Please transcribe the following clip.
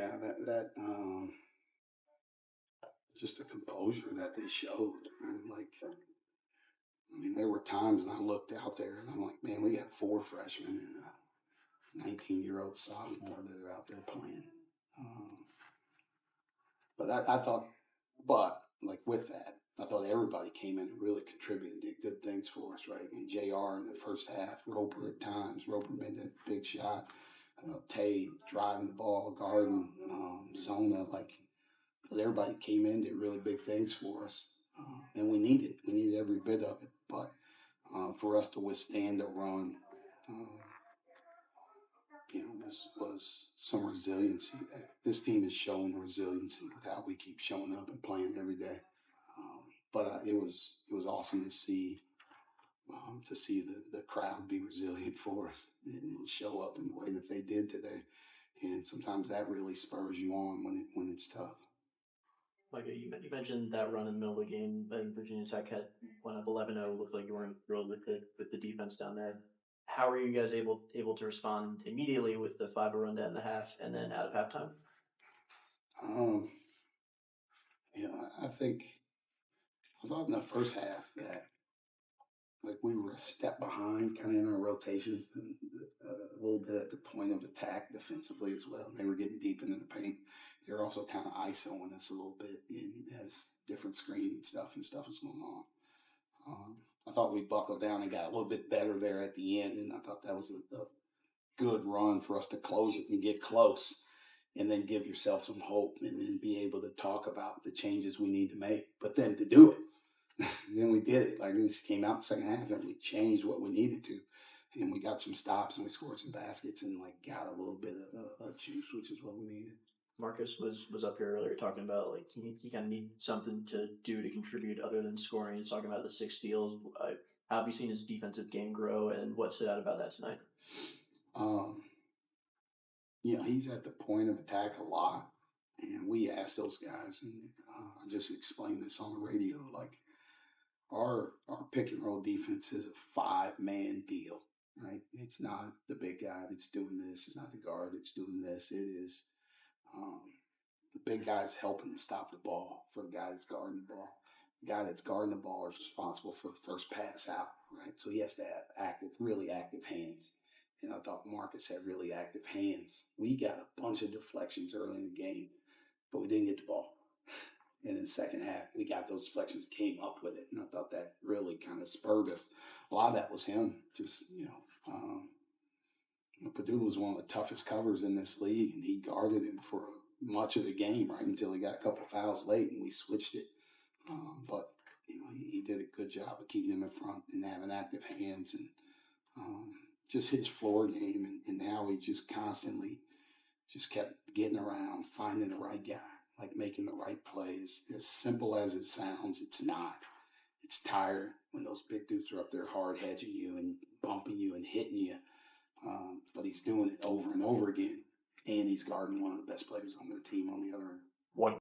Yeah, just the composure that they showed. And there were times when I looked out there and I'm like, man, we got 4 freshmen and a 19-year-old sophomore that are out there playing. But I thought, with that, I thought everybody came in and really contributed and did good things for us, right? And JR in the first half, Roper at times. Roper made that big shot. Tay driving the ball, Garden, Zona, because everybody came in, did really big things for us. And we needed it. We needed every bit of it. But for us to withstand a run, this was some resiliency. This team has shown resiliency with how we keep showing up and playing every day. But it was awesome to see the crowd be resilient for us and show up in the way that they did today. And sometimes that really spurs you on when it's tough. Micah, you mentioned that run in the middle of the game. I think Virginia Tech went up 11-0. Looked like you weren't thrilled with the defense down there. How were you guys able to respond immediately with the 5-0 run down the half and then out of halftime? I thought in the first half that we were a step behind kind of in our rotations and a little bit at the point of attack defensively as well. They were getting deep into the paint. They were also kind of ISOing us a little bit as different screen and stuff was going on. I thought we buckled down and got a little bit better there at the end, and I thought that was a good run for us to close it and get close and then give yourself some hope and then be able to talk about the changes we need to make. But then to do it, then we did it. We came out in the second half and we changed what we needed to. And we got some stops and we scored some baskets and got a little bit of juice, which is what we needed. Marcus was up here earlier talking about he kind of need something to do to contribute other than scoring. He's talking about the 6 steals. How have you seen his defensive game grow, and what stood out about that tonight? He's at the point of attack a lot, and we asked those guys, and I just explained this on the radio. Our pick and roll defense is a 5-man deal, right? It's not the big guy that's doing this. It's not the guard that's doing this. It is the big guy's helping to stop the ball for the guy that's guarding the ball. The guy that's guarding the ball is responsible for the first pass out, right? So he has to have really active hands. And I thought Marcus had really active hands. We got a bunch of deflections early in the game, but we didn't get the ball. And in the second half, we got those deflections, came up with it. And I thought that really kind of spurred us. A lot of that was him. Just, Padula was one of the toughest covers in this league, and he guarded him for much of the game, right, until he got a couple fouls late, and we switched it. But he did a good job of keeping him in front and having active hands, and just his floor game and how he just constantly just kept getting around, finding the right guy, making the right plays. As simple as it sounds, it's not. It's tired when those big dudes are up there hard hedging you and bumping you and hitting you. But he's doing it over and over again, and he's guarding one of the best players on their team on the other end.